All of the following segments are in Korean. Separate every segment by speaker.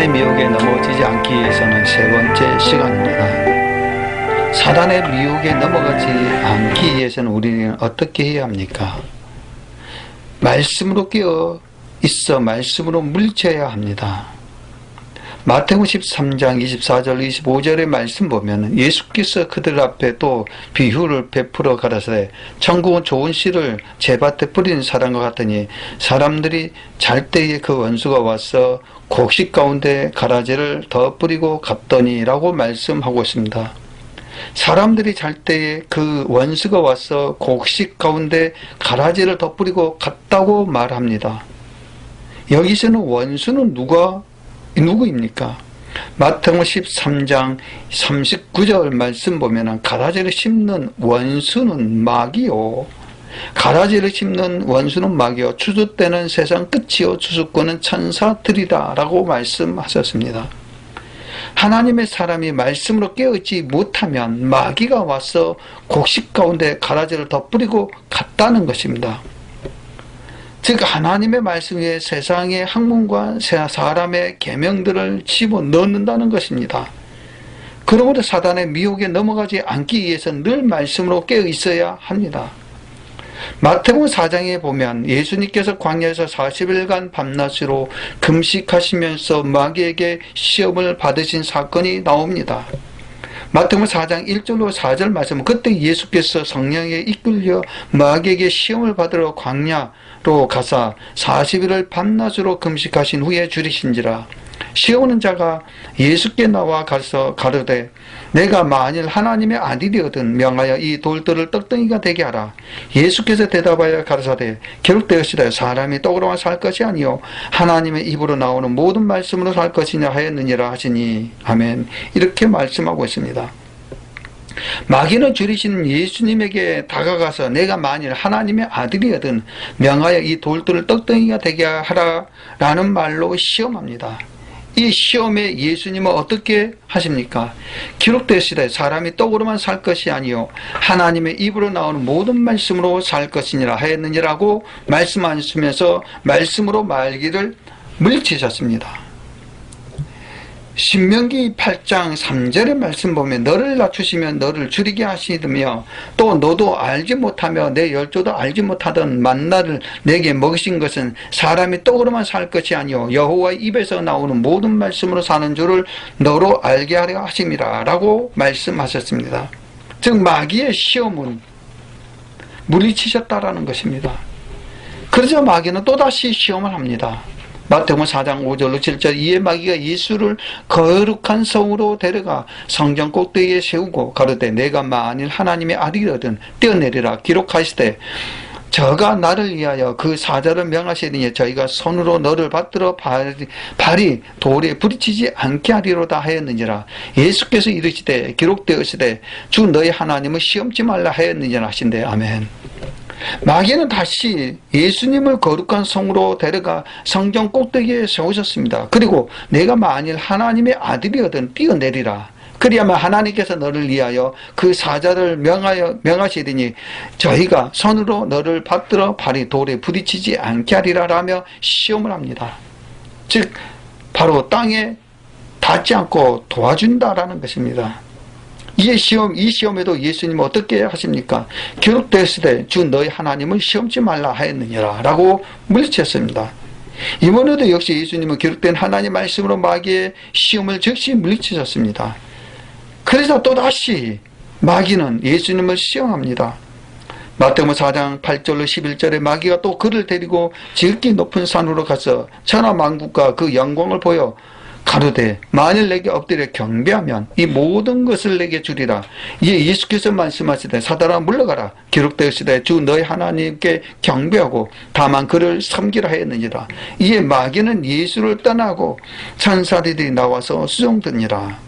Speaker 1: 사단의 미혹에 넘어지지 않기 위해서는 세 번째 시간입니다. 사단의 미혹에 넘어가지 않기 위해서는 우리는 어떻게 해야 합니까? 말씀으로 깨어 있어 말씀으로 물리쳐야 합니다. 마태복음 13장 24절 25절의 말씀 보면 예수께서 그들 앞에 또 비유를 베풀어 가라사대 천국은 좋은 씨를 제밭에 뿌리는 사람과 같으니 사람들이 잘 때에 그 원수가 와서 곡식 가운데 가라지를 더 뿌리고 갔더니 라고 말씀하고 있습니다. 사람들이 잘 때에 그 원수가 와서 곡식 가운데 가라지를 더 뿌리고 갔다고 말합니다. 여기서는 원수는 누구입니까? 마태복음 13장 39절 말씀 보면 가라지를 심는 원수는 마귀요, 가라지를 심는 원수는 마귀요, 추수 때는 세상 끝이요 추수꾼은 천사들이다 라고 말씀하셨습니다. 하나님의 사람이 말씀으로 깨어있지 못하면 마귀가 와서 곡식 가운데 가라지를 더 뿌리고 갔다는 것입니다. 즉 하나님의 말씀 위에 세상의 학문과 사람의 계명들을 집어넣는다는 것입니다. 그러므로 사단의 미혹에 넘어가지 않기 위해서는 늘 말씀으로 깨어 있어야 합니다. 마태복음 4장에 보면 예수님께서 광야에서 40일간 밤낮으로 금식하시면서 마귀에게 시험을 받으신 사건이 나옵니다. 마태복음 4장 1절로 4절 말씀, 그때 예수께서 성령에 이끌려 마귀에게 시험을 받으러 광야로 가사 40일을 밤낮으로 금식하신 후에 줄이신지라. 시험하는 자가 예수께 나와 가서 가르되 내가 만일 하나님의 아들이거든 명하여 이 돌들을 떡덩이가 되게 하라. 예수께서 대답하여 가르사대 기록되었으되 사람이 떡으로만 살 것이 아니요 하나님의 입으로 나오는 모든 말씀으로 살 것이냐 하였느니라 하시니. 아멘. 이렇게 말씀하고 있습니다. 마귀는 줄이신 예수님에게 다가가서 내가 만일 하나님의 아들이거든 명하여 이 돌들을 떡덩이가 되게 하라 라는 말로 시험합니다. 이 시험에 예수님은 어떻게 하십니까? 기록되시되 사람이 떡으로만 살 것이 아니요 하나님의 입으로 나오는 모든 말씀으로 살 것이니라 하였느니라고 말씀하시면서 말씀으로 마귀를 물리치셨습니다. 신명기 8장 3절의 말씀 보면 너를 낮추시면 너를 줄이게 하시며 또 너도 알지 못하며 내 열조도 알지 못하던 만나를 내게 먹이신 것은 사람이 떡으로만 살 것이 아니요 여호와의 입에서 나오는 모든 말씀으로 사는 줄을 너로 알게 하려 하심이라 라고 말씀하셨습니다. 즉 마귀의 시험은 물리치셨다라는 것입니다. 그러자 마귀는 또다시 시험을 합니다. 마태복음 4장 5절로 7절 이에 마귀가 예수를 거룩한 성으로 데려가 성전 꼭대기에 세우고 가로되 내가 만일 하나님의 아들이거든 뛰어내리라. 기록하시되 저가 나를 위하여 그 사자를 명하시니 저희가 손으로 너를 받들어 발이 돌에 부딪히지 않게 하리로다 하였느니라. 예수께서 이르시되 기록되었으되 주 너희 하나님을 시험치 말라 하였느니라 하신대. 아멘. 마귀는 다시 예수님을 거룩한 성으로 데려가 성전 꼭대기에 세우셨습니다. 그리고 내가 만일 하나님의 아들이거든 뛰어내리라. 그리하면 하나님께서 너를 위하여 그 사자를 명하시리니 저희가 손으로 너를 받들어 발이 돌에 부딪히지 않게 하리라 라며 시험을 합니다. 즉 바로 땅에 닿지 않고 도와준다라는 것입니다. 이 시험에도 예수님은 어떻게 하십니까? 기록되었으되 주 너희 하나님을 시험치 말라 하였느니라 라고 물리쳤습니다. 이번에도 역시 예수님은 기록된 하나님 말씀으로 마귀의 시험을 즉시 물리치셨습니다. 그래서 또다시 마귀는 예수님을 시험합니다. 마태복음 4장 8절로 11절에 마귀가 또 그를 데리고 지극히 높은 산으로 가서 천하만국과 그 영광을 보여 가로되 만일 내게 엎드려 경배하면 이 모든 것을 내게 주리라. 이에 예수께서 말씀하시되 사단아 물러가라. 기록되었으되 주 너희 하나님께 경배하고 다만 그를 섬기라 하였느니라. 이에 마귀는 예수를 떠나고 천사들이 나와서 수종드니라.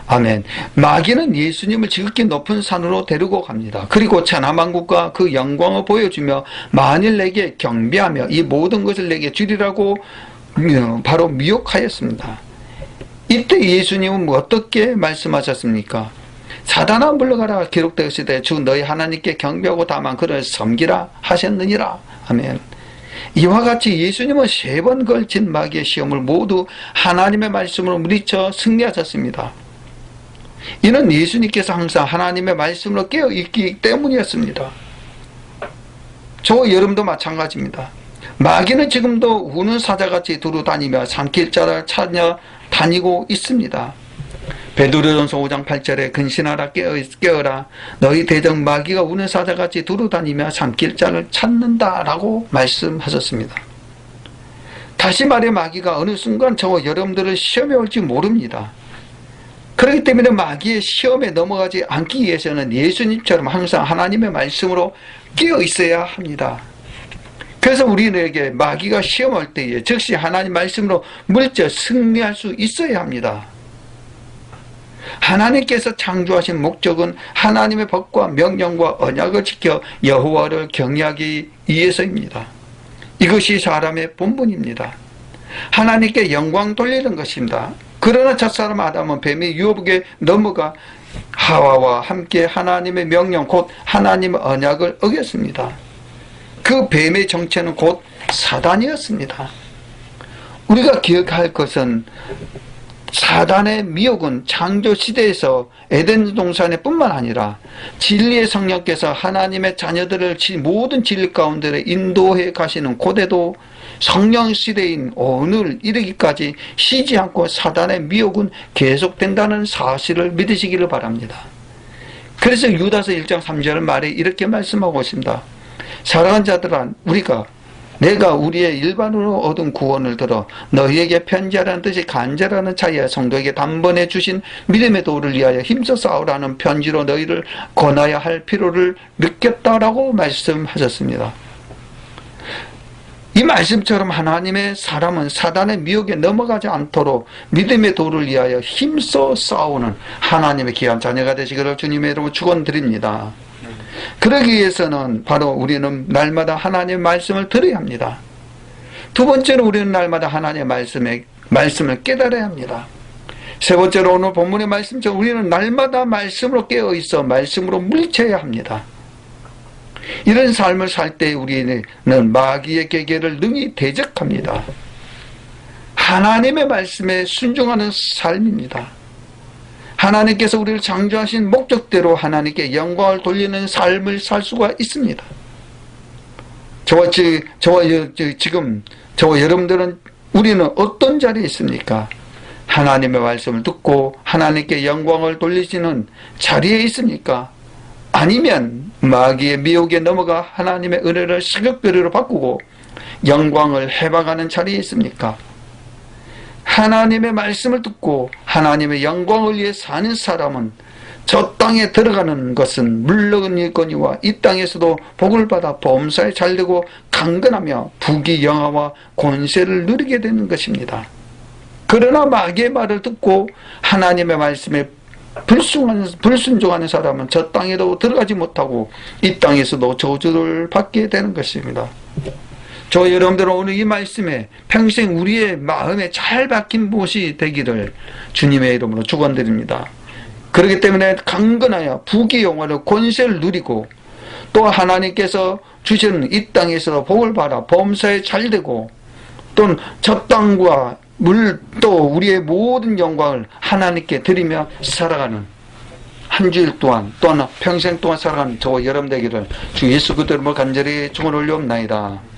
Speaker 1: 아멘. 마귀는 예수님을 지극히 높은 산으로 데리고 갑니다. 그리고 천하만국과 그 영광을 보여주며 만일 내게 경배하며 이 모든 것을 내게 주리라고 바로 미혹하였습니다. 이때 예수님은 어떻게 말씀하셨습니까? 사단아 물러가라. 기록되었으되 주 너희 하나님께 경배하고 다만 그를 섬기라 하셨느니라. 아멘. 이와 같이 예수님은 3번 걸친 마귀의 시험을 모두 하나님의 말씀으로 물리쳐 승리하셨습니다. 이는 예수님께서 항상 하나님의 말씀으로 깨어있기 때문이었습니다. 저 여러분도 마찬가지입니다. 마귀는 지금도 우는 사자같이 두루다니며 삼킬 자를 찾아 다니고 있습니다. 베드로전서 5장 8절에 근신하라 깨어라 너희 대적 마귀가 우는 사자같이 두루다니며 삼킬 자를 찾는다라고 말씀하셨습니다. 다시 말해 마귀가 어느 순간 저와 여러분들을 시험해 올지 모릅니다. 그렇기 때문에 마귀의 시험에 넘어가지 않기 위해서는 예수님처럼 항상 하나님의 말씀으로 깨어 있어야 합니다. 그래서 우리에게 마귀가 시험할 때에 즉시 하나님 말씀으로 물리쳐 승리할 수 있어야 합니다. 하나님께서 창조하신 목적은 하나님의 법과 명령과 언약을 지켜 여호와를 경외하기 위해서입니다. 이것이 사람의 본분입니다. 하나님께 영광 돌리는 것입니다. 그러나 첫사람 아담은 뱀의 유혹에 넘어가 하와와 함께 하나님의 명령 곧 하나님의 언약을 어겼습니다. 그 뱀의 정체는 곧 사단이었습니다. 우리가 기억할 것은 사단의 미혹은 창조시대에서 에덴 동산에 뿐만 아니라 진리의 성령께서 하나님의 자녀들을 모든 진리 가운데 인도해 가시는 고대도 성령시대인 오늘 이르기까지 쉬지 않고 사단의 미혹은 계속된다는 사실을 믿으시기를 바랍니다. 그래서 유다서 1장 3절 말에 이렇게 말씀하고 있습니다. 사랑하는 자들아 내가 우리의 일반으로 얻은 구원을 들어 너희에게 편지하라는 뜻이 간절하는 차이야 성도에게 단번에 주신 믿음의 도를 위하여 힘써 싸우라는 편지로 너희를 권하여 할 필요를 느꼈다라고 말씀하셨습니다. 이 말씀처럼 하나님의 사람은 사단의 미혹에 넘어가지 않도록 믿음의 도를 위하여 힘써 싸우는 하나님의 귀한 자녀가 되시기를 주님의 이름으로 축원드립니다. 그러기 위해서는 바로 우리는 날마다 하나님의 말씀을 들어야 합니다. 두 번째로 우리는 날마다 하나님의 말씀을 깨달아야 합니다. 세 번째로 오늘 본문의 말씀처럼 우리는 날마다 말씀으로 깨어있어 말씀으로 물리쳐야 합니다. 이런 삶을 살 때 우리는 마귀의 계계를 능히 대적합니다. 하나님의 말씀에 순종하는 삶입니다. 하나님께서 우리를 창조하신 목적대로 하나님께 영광을 돌리는 삶을 살 수가 있습니다. 지금 저와 여러분들은 우리는 어떤 자리에 있습니까? 하나님의 말씀을 듣고 하나님께 영광을 돌리시는 자리에 있습니까? 아니면 마귀의 미혹에 넘어가 하나님의 은혜를 시급거리로 바꾸고 영광을 해방하는 자리에 있습니까? 하나님의 말씀을 듣고 하나님의 영광을 위해 사는 사람은 저 땅에 들어가는 것은 물론이거니와 이 땅에서도 복을 받아 범사에 잘되고 강건하며 부귀영화와 권세를 누리게 되는 것입니다. 그러나 마귀의 말을 듣고 하나님의 말씀에 불순종하는 사람은 저 땅에도 들어가지 못하고 이 땅에서도 저주를 받게 되는 것입니다. 저 여러분들은 오늘 이 말씀에 평생 우리의 마음에 잘 박힌 못이 되기를 주님의 이름으로 축원드립니다. 그렇기 때문에 강건하여 부귀영화를 권세를 누리고 또 하나님께서 주시는 이 땅에서 복을 받아 범사에 잘되고 또는 저 땅과 또 우리의 모든 영광을 하나님께 드리며 살아가는 한 주일 동안 또는 평생 동안 살아가는 저와 여러분 되기를 주 예수 그리스도 이름으로 간절히 축원을 올려옵나이다.